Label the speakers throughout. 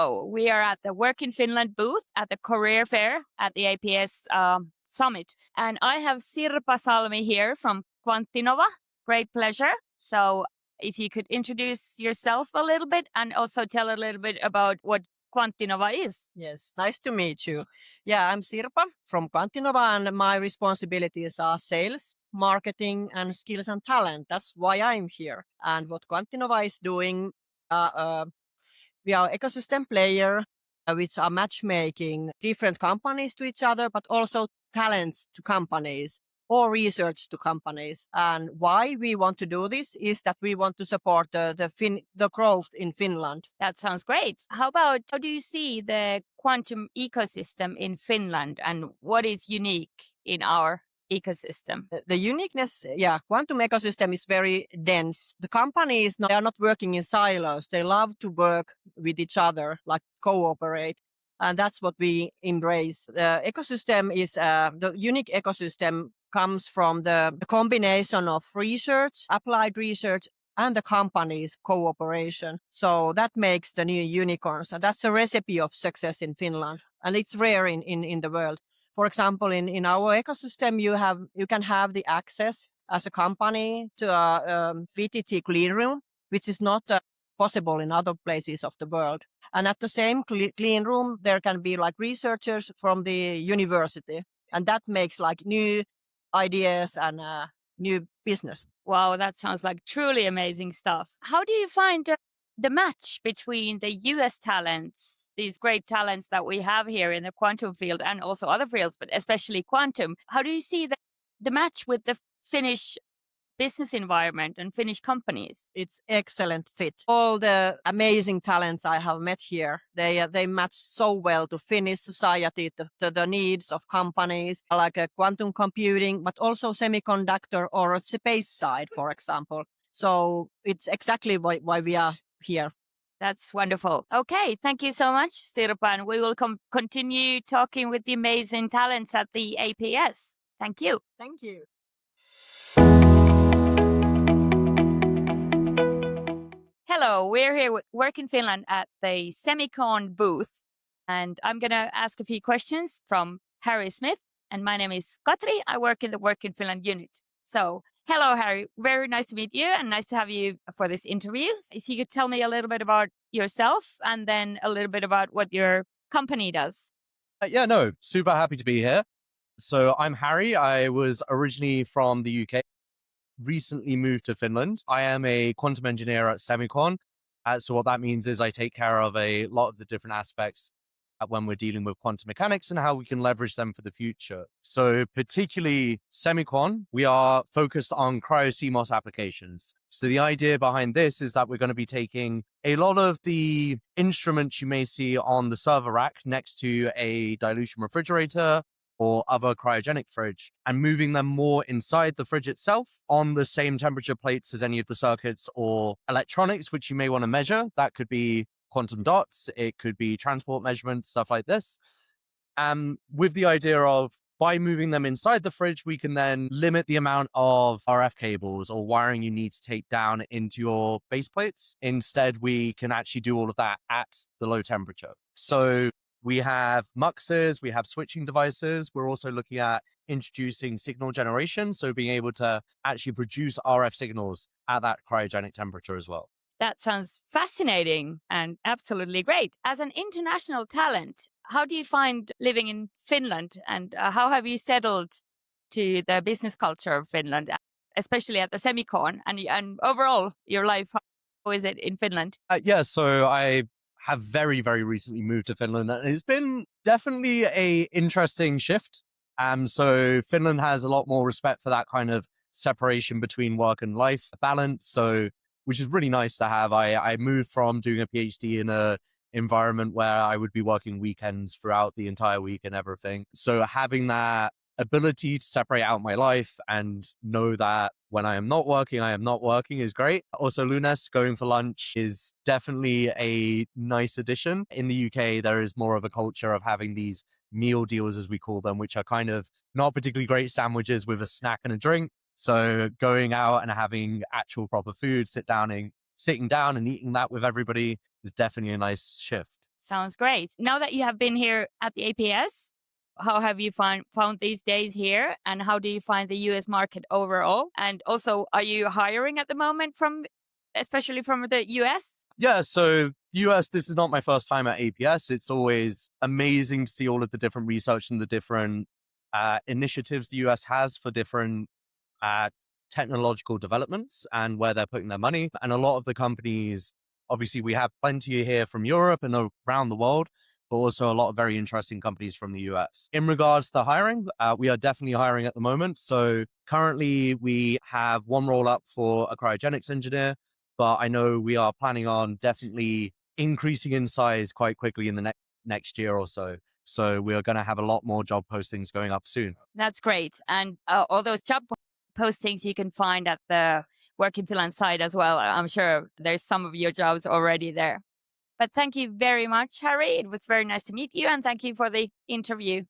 Speaker 1: So we are at the Work in Finland booth at the career fair at the APS Summit. And I have Sirpa Salmi here from Kvanttinova. Great pleasure. So if you could introduce yourself a little bit and also tell a little bit about what Kvanttinova is.
Speaker 2: Yes, nice to meet you. Yeah, I'm Sirpa from Kvanttinova, and my responsibilities are sales, marketing, and skills and talent. That's why I'm here. And what Kvanttinova is doing, we are ecosystem player, which are matchmaking different companies to each other, but also talents to companies or research to companies. And why we want to do this is that we want to support the growth in Finland.
Speaker 1: That sounds great. How do you see the quantum ecosystem in Finland and what is unique in our ecosystem?
Speaker 2: The uniqueness, quantum ecosystem is very dense. The companies, they are not working in silos. They love to work with each other, like cooperate. And that's what we embrace. The ecosystem is, the unique ecosystem comes from the combination of research, applied research, and the company's cooperation. So that makes the new unicorns. And that's a recipe of success in Finland. And it's rare in the world. For example, in our ecosystem, you can have the access as a company to a VTT clean room, which is not possible in other places of the world. And at the same clean room, there can be like researchers from the university. And that makes like new ideas and new business.
Speaker 1: Wow, that sounds like truly amazing stuff. How do you find the match between the US talents, these great talents that we have here in the quantum field and also other fields, but especially quantum? How do you see the match with the Finnish business environment and Finnish companies?
Speaker 2: It's excellent fit. All the amazing talents I have met here, they match so well to Finnish society, to the needs of companies like quantum computing, but also semiconductor or a space side, for example. So it's exactly why we are here.
Speaker 1: That's wonderful. Okay, thank you so much, Sirpa. And we will continue talking with the amazing talents at the APS. Thank you.
Speaker 2: Thank you.
Speaker 1: Hello, we're here with Work in Finland at the SemiQon booth, and I'm going to ask a few questions from Harry Smith, and my name is Katri. I work in the Work in Finland unit. So, hello, Harry. Very nice to meet you, and nice to have you for this interview. If you could tell me a little bit about yourself, and then a little bit about what your company does.
Speaker 3: Super happy to be here. So, I'm Harry. I was originally from the UK. Recently moved to Finland. I am a quantum engineer at SemiQon. So what that means is I take care of a lot of the different aspects when we're dealing with quantum mechanics and how we can leverage them for the future. So particularly SemiQon, we are focused on cryo-CMOS applications. So the idea behind this is that we're going to be taking a lot of the instruments you may see on the server rack next to a dilution refrigerator or other cryogenic fridge, and moving them more inside the fridge itself on the same temperature plates as any of the circuits or electronics which you may want to measure. That could be quantum dots, it could be transport measurements, stuff like this. With the idea of by moving them inside the fridge, we can then limit the amount of RF cables or wiring you need to take down into your base plates. Instead, we can actually do all of that at the low temperature. So we have muxes, we have switching devices. We're also looking at introducing signal generation, so being able to actually produce RF signals at that cryogenic temperature as well.
Speaker 1: That sounds fascinating and absolutely great. As an international talent, how do you find living in Finland, and how have you settled to the business culture of Finland, especially at the SemiQon and overall your life? How is it in Finland?
Speaker 3: So I have very, very recently moved to Finland, and it's been definitely a interesting shift. So Finland has a lot more respect for that kind of separation between work and life balance. So, which is really nice to have. I moved from doing a PhD in a environment where I would be working weekends throughout the entire week and everything. So having that ability to separate out my life and know that when I am not working is great. Also, Lunes, going for lunch is definitely a nice addition. In the UK, there is more of a culture of having these meal deals, as we call them, which are kind of not particularly great sandwiches with a snack and a drink. So going out and having actual proper food, sitting down and eating that with everybody is definitely a nice shift.
Speaker 1: Sounds great. Now that you have been here at the APS, how have you found these days here? And how do you find the US market overall? And also, are you hiring at the moment especially from the US?
Speaker 3: Yeah, so US, this is not my first time at APS. It's always amazing to see all of the different research and the different initiatives the US has for different technological developments and where they're putting their money. And a lot of the companies, obviously, we have plenty here from Europe and around the world, but also a lot of very interesting companies from the US. In regards to hiring, we are definitely hiring at the moment. So currently we have one role up for a cryogenics engineer, but I know we are planning on definitely increasing in size quite quickly in the next year or so. So we are going to have a lot more job postings going up soon.
Speaker 1: That's great. And all those job postings you can find at the Work in Finland site as well. I'm sure there's some of your jobs already there. But thank you very much, Harry. It was very nice to meet you, and thank you for the interview.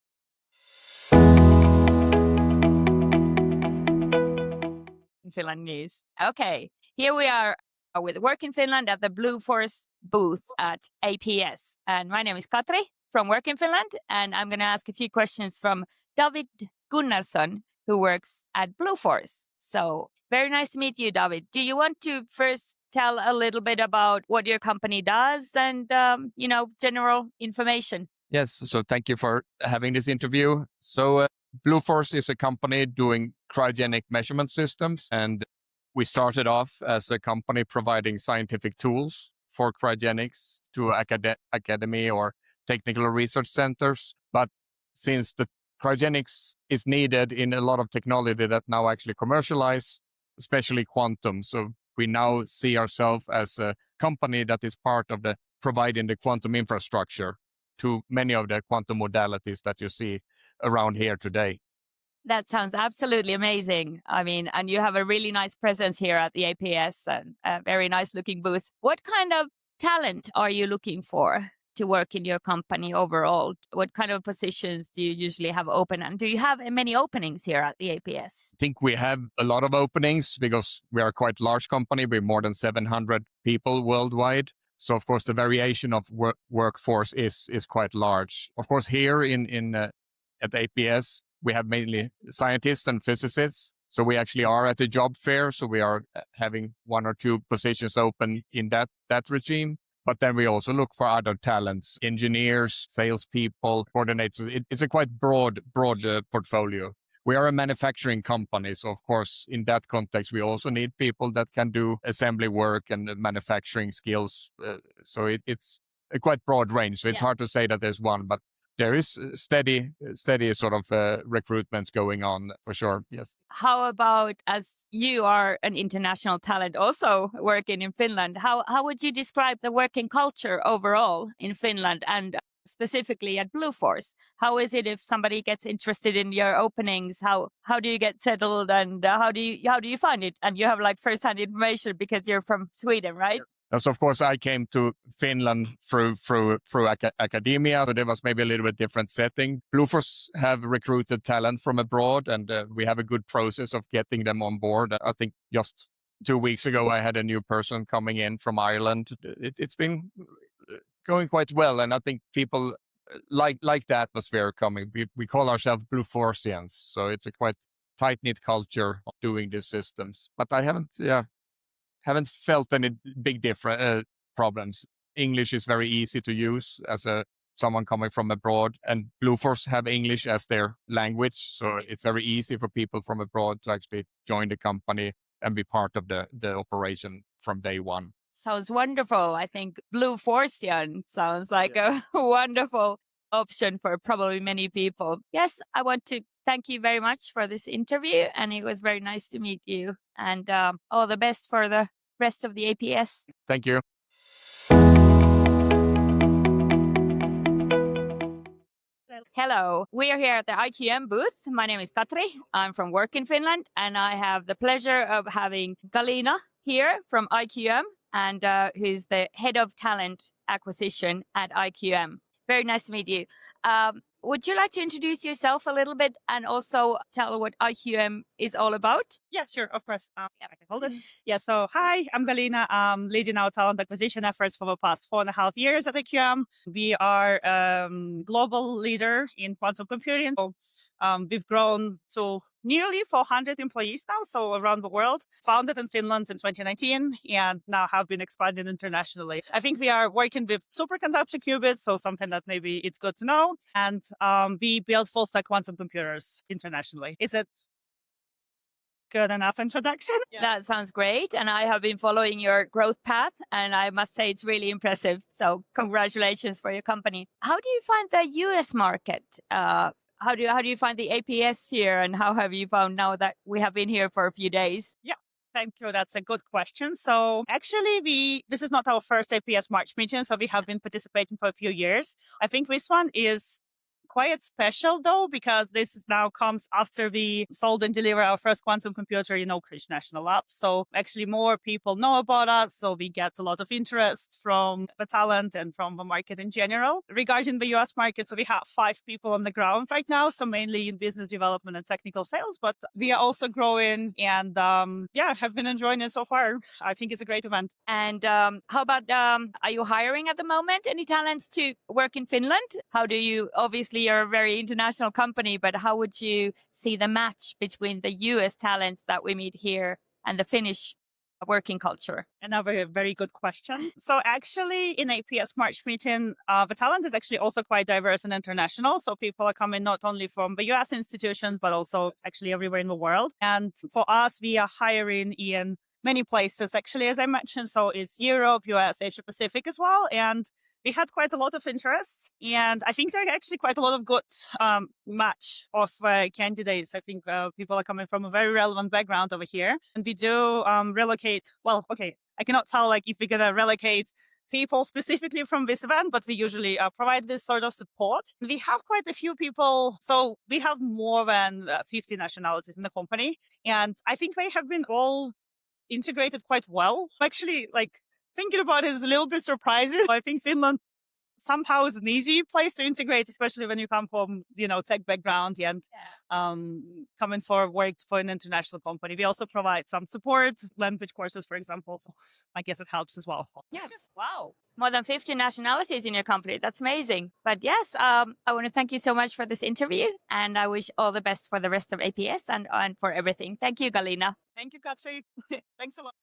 Speaker 1: Finland news. Okay, here we are with Work in Finland at the Bluefors booth at APS. And my name is Katri from Work in Finland, and I'm going to ask a few questions from David Gunnarsson, who works at Bluefors. So very nice to meet you, David. Do you want to first tell a little bit about what your company does and, general information?
Speaker 4: Yes, so thank you for having this interview. So Bluefors is a company doing cryogenic measurement systems, and we started off as a company providing scientific tools for cryogenics to academy or technical research centers. But since the cryogenics is needed in a lot of technology that now actually commercialize, especially quantum. So we now see ourselves as a company that is part of the providing the quantum infrastructure to many of the quantum modalities that you see around here today.
Speaker 1: That sounds absolutely amazing. I mean, and you have a really nice presence here at the APS and a very nice looking booth. What kind of talent are you looking for to work in your company overall? What kind of positions do you usually have open? And do you have many openings here at the APS?
Speaker 4: I think we have a lot of openings because we are a quite large company with more than 700 people worldwide. So, of course, the variation of workforce is quite large. Of course, here at APS, we have mainly scientists and physicists. So we actually are at a job fair. So we are having 1 or 2 positions open in that regime. But then we also look for other talents, engineers, salespeople, coordinators. It's a quite broad portfolio. We are a manufacturing company. So, of course, in that context, we also need people that can do assembly work and manufacturing skills. So it's a quite broad range. So it's hard to say that there's one, but there is steady sort of recruitments going on for sure. Yes.
Speaker 1: How about, as you are an international talent also working in Finland, how would you describe the working culture overall in Finland and specifically at Bluefors? How is it if somebody gets interested in your openings? How do you get settled and how do you find it? And you have like first-hand information because you're from Sweden, right?
Speaker 4: So of course, I came to Finland through academia, so there was maybe a little bit different setting. Bluefors have recruited talent from abroad, and we have a good process of getting them on board. I think just 2 weeks ago, I had a new person coming in from Ireland. It's been going quite well, and I think people like the atmosphere coming. We call ourselves Blueforsians, so it's a quite tight-knit culture of doing these systems. But I haven't felt any big problems. English is very easy to use as someone coming from abroad, and Bluefors have English as their language. So it's very easy for people from abroad to actually join the company and be part of the operation from day one.
Speaker 1: Sounds wonderful. I think Blueforsian sounds like a wonderful option for probably many people. Yes, I want to thank you very much for this interview, and it was very nice to meet you. And all the best for the rest of the APS.
Speaker 4: Thank you.
Speaker 1: Hello, we are here at the IQM booth. My name is Katri. I'm from Work in Finland, and I have the pleasure of having Galina here from IQM, and who's the head of talent acquisition at IQM. Very nice to meet you. would you like to introduce yourself a little bit and also tell what IQM is all about?
Speaker 5: Yeah, sure, of course. I can hold it. Yeah, so hi, I'm Galina. I'm leading our talent acquisition efforts for the past 4.5 years at IQM. We are global leader in quantum computing. So, we've grown to nearly 400 employees now, so around the world. Founded in Finland in 2019 and now have been expanding internationally. I think we are working with superconductor qubits, so something that maybe it's good to know. And we build full-stack quantum computers internationally. Is it good enough introduction?
Speaker 1: Yeah. That sounds great. And I have been following your growth path, and I must say it's really impressive. So congratulations for your company. How do you find the US market? How do you find the APS here, and how have you found now that we have been here for a few days?
Speaker 5: Yeah. Thank you. That's a good question. So actually, this is not our first APS March meeting, so we have been participating for a few years. I think this one is quite special though, because this now comes after we sold and delivered our first quantum computer in Oak Ridge National Lab. So actually more people know about us. So we get a lot of interest from the talent and from the market in general. Regarding the US market, so we have 5 people on the ground right now. So mainly in business development and technical sales, but we are also growing and have been enjoying it so far. I think it's a great event.
Speaker 1: And how about, are you hiring at the moment any talents to work in Finland? How do you, obviously you're a very international company, but how would you see the match between the US talents that we meet here and the Finnish working culture?
Speaker 5: Another very good question. So actually in APS March meeting, the talent is actually also quite diverse and international. So people are coming not only from the US institutions, but also actually everywhere in the world. And for us, we are hiring in many places, actually, as I mentioned. So it's Europe, US, Asia Pacific as well. And we had quite a lot of interest. And I think there are actually quite a lot of good match of candidates. I think people are coming from a very relevant background over here. And we do relocate. Well, okay, I cannot tell like if we're going to relocate people specifically from this event, but we usually provide this sort of support. We have quite a few people. So we have more than 50 nationalities in the company. And I think they have been all integrated quite well. Actually, like thinking about it is a little bit surprising. I think Finland somehow is an easy place to integrate, especially when you come from, tech background and coming for work for an international company. We also provide some support, language courses, for example. So I guess it helps as well.
Speaker 1: Yeah. Wow. More than 50 nationalities in your company. That's amazing. But yes, I want to thank you so much for this interview, and I wish all the best for the rest of APS and for everything. Thank you, Galina.
Speaker 5: Thank you, Katri. Thanks a lot.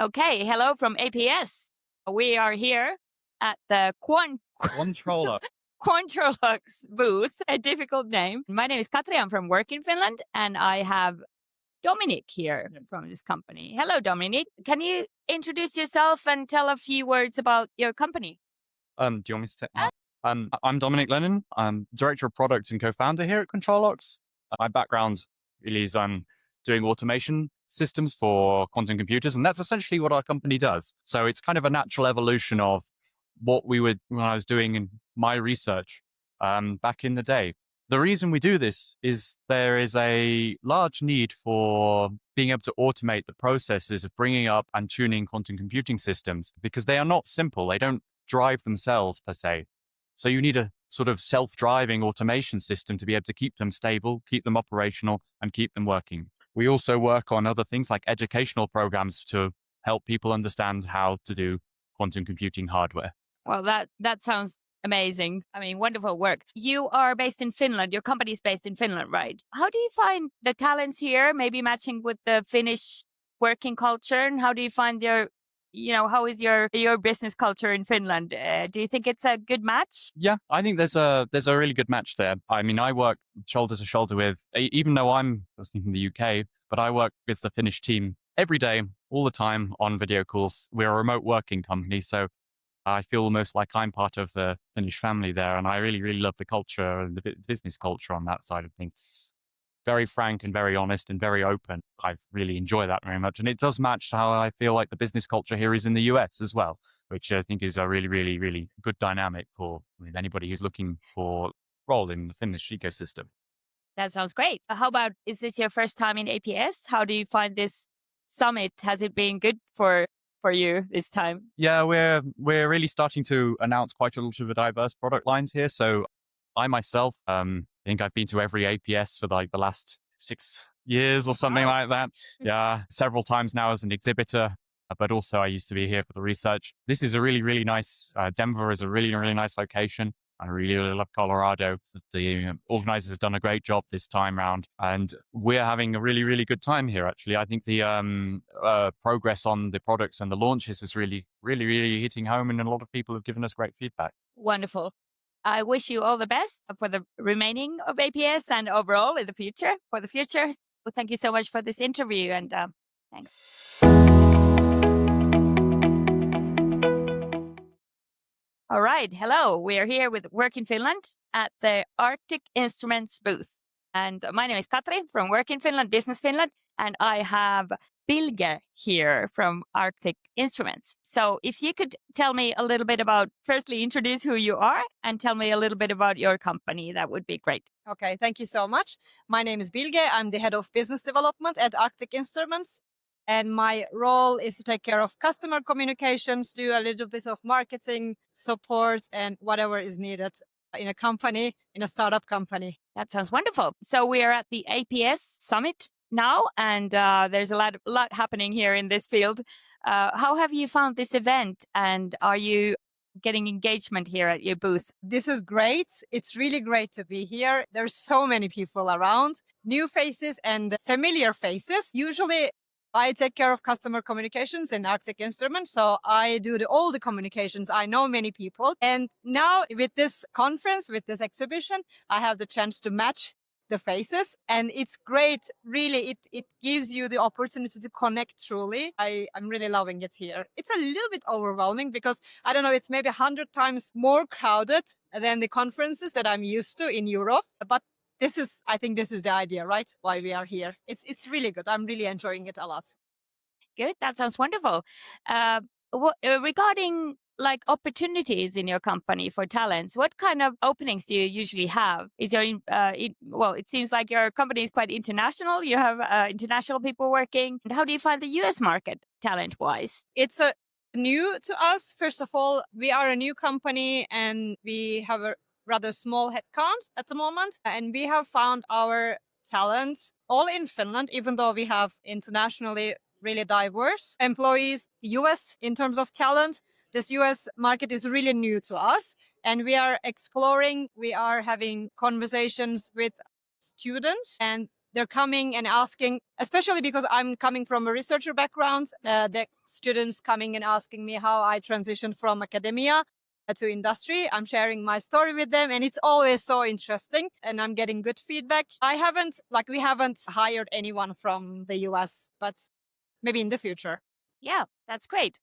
Speaker 1: Okay, hello from APS. We are here at the
Speaker 3: QuantrolOx
Speaker 1: booth, a difficult name. My name is Katri. I'm from Work in Finland, and I have Dominic here from this company. Hello, Dominic. Can you introduce yourself and tell a few words about your company?
Speaker 6: Do you want me to take that? I'm Dominic Lennon. I'm Director of Product and co-founder here at QuantrolOx. My background really is doing automation systems for quantum computers, and that's essentially what our company does. So it's kind of a natural evolution of what we would when I was doing in my research back in the day. The reason we do this is there is a large need for being able to automate the processes of bringing up and tuning quantum computing systems, because they are not simple. They don't drive themselves per se. So you need a sort of self-driving automation system to be able to keep them stable, keep them operational, and keep them working. We also work on other things like educational programs to help people understand how to do quantum computing hardware.
Speaker 1: Well, that sounds amazing. I mean, wonderful work. You are based in Finland. Your company is based in Finland, right? How do you find the talents here, maybe matching with the Finnish working culture? And how do you find how is your business culture in Finland? Do you think it's a good match?
Speaker 6: Yeah, I think there's a really good match there. I mean, I work shoulder to shoulder with, even though I'm from the UK, but I work with the Finnish team every day, all the time on video calls. We're a remote working company, so I feel almost like I'm part of the Finnish family there. And I really, really love the culture and the business culture on that side of things. Very frank and very honest and very open. I really enjoy that very much. And it does match how I feel like the business culture here is in the US as well, which I think is a really, really, really good dynamic for anybody who's looking for a role in the Finnish ecosystem.
Speaker 1: That sounds great. How about, is this your first time in APS? How do you find this summit? Has it been good for for you this time?
Speaker 6: Yeah, we're really starting to announce quite a lot of the diverse product lines here. So I myself, think I've been to every APS for like the last 6 years or something like that. Yeah, several times now as an exhibitor, but also I used to be here for the research. This is a really, really nice, Denver is a really, really nice location. I really, really love Colorado. The organizers have done a great job this time round, and we're having a really, really good time here, actually. I think the progress on the products and the launches is really, really, really hitting home, and a lot of people have given us great feedback.
Speaker 1: Wonderful. I wish you all the best for the remaining of APS and overall in the future, for the future. Well, thank you so much for this interview, and thanks. All right. Hello. We are here with Work in Finland at the Arctic Instruments booth. And my name is Katri from Work in Finland, Business Finland. And I have Bilge here from Arctic Instruments. So if you could tell me a little bit about, firstly, introduce who you are and tell me a little bit about your company, that would be great.
Speaker 2: Okay, thank you so much. My name is Bilge. I'm the head of business development at Arctic Instruments. And my role is to take care of customer communications, do a little bit of marketing support and whatever is needed in a company, in a startup company.
Speaker 1: That sounds wonderful. So we are at the APS Summit now, and there's a lot happening here in this field. How have you found this event, and are you getting engagement here at your booth?
Speaker 2: This is great. It's really great to be here. There's so many people around, new faces and familiar faces. Usually I take care of customer communications in Arctic Instruments, so I do all the communications. I know many people. And now with this conference, with this exhibition, I have the chance to match the faces. And it's great. Really, it gives you the opportunity to connect truly. I'm really loving it here. It's a little bit overwhelming because, I don't know, it's maybe 100 times more crowded than the conferences that I'm used to in Europe. But I think this is the idea, right? Why we are here. It's really good. I'm really enjoying it a lot.
Speaker 1: Good. That sounds wonderful. Regarding like opportunities in your company for talents, what kind of openings do you usually have? Is your it seems like your company is quite international. You have international people working. And how do you find the US market talent-wise?
Speaker 2: It's new to us. First of all, we are a new company and we have a rather small headcount at the moment. And we have found our talent all in Finland, even though we have internationally really diverse employees. US, in terms of talent, this US market is really new to us. And we are exploring, we are having conversations with students, and they're coming and asking, especially because I'm coming from a researcher background, the students coming and asking me how I transitioned from academia to industry. I'm sharing my story with them, and it's always so interesting, and I'm getting good feedback. We haven't hired anyone from the US, but maybe in the future.
Speaker 1: Yeah, that's great.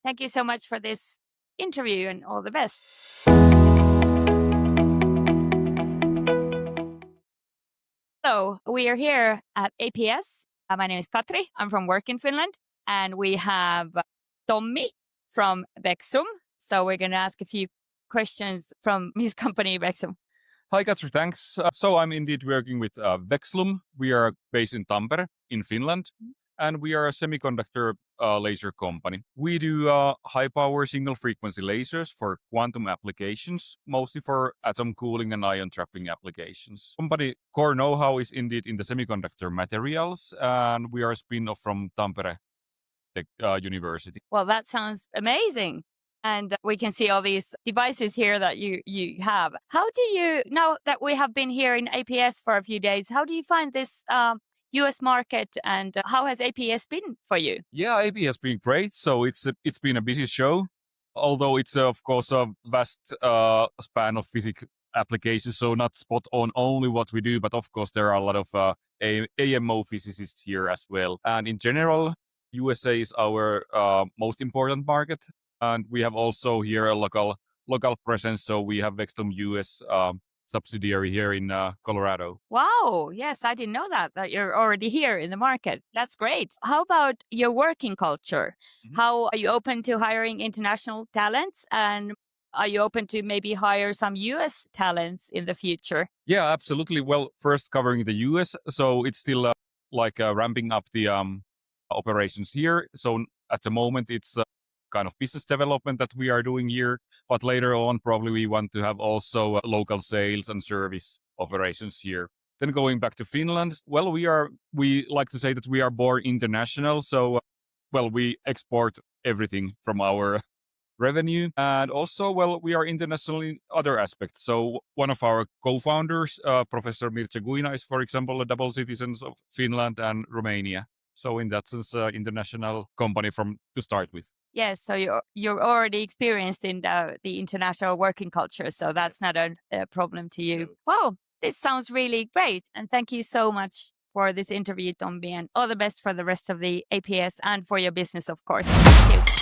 Speaker 1: Thank you so much for this interview and all the best. So we are here at APS. My name is Katri. I'm from Work in Finland, and we have Tommi from Vexlum. So we're going to ask a few questions from his company, Vexlum.
Speaker 7: Hi, Katri. Thanks. So I'm indeed working with Vexlum. We are based in Tampere, in Finland, and we are a semiconductor laser company. We do high-power single-frequency lasers for quantum applications, mostly for atom cooling and ion trapping applications. Company core know-how is indeed in the semiconductor materials, and we are a spin-off from Tampere University.
Speaker 1: Well, that sounds amazing. And we can see all these devices here that you have. How do you, now that we have been here in APS for a few days, how do you find this US market, and how has APS been for you?
Speaker 7: Yeah, APS has been great. So it's been a busy show, although it's of course a vast span of physics applications. So not spot on only what we do, but of course there are a lot of AMO physicists here as well. And in general, USA is our most important market. And we have also here a local presence. So we have Vexlum US subsidiary here in Colorado.
Speaker 1: Wow. Yes, I didn't know that you're already here in the market. That's great. How about your working culture? Mm-hmm. How are you open to hiring international talents? And are you open to maybe hire some US talents in the future?
Speaker 7: Yeah, absolutely. Well, first covering the US. So it's still ramping up the operations here. So at the moment, it's kind of business development that we are doing here. But later on, probably we want to have also local sales and service operations here. Then going back to Finland, well, we like to say that we are born international. So, well, we export everything from our revenue. And also, well, we are international in other aspects. So one of our co-founders, Professor Mircea Guina, is, for example, a double citizen of Finland and Romania. So in that sense, international company to start with.
Speaker 1: Yes, so you're already experienced in the international working culture, so that's not a problem to you. Wow, this sounds really great. And thank you so much for this interview, Tommi, and all the best for the rest of the APS and for your business, of course. Thank you.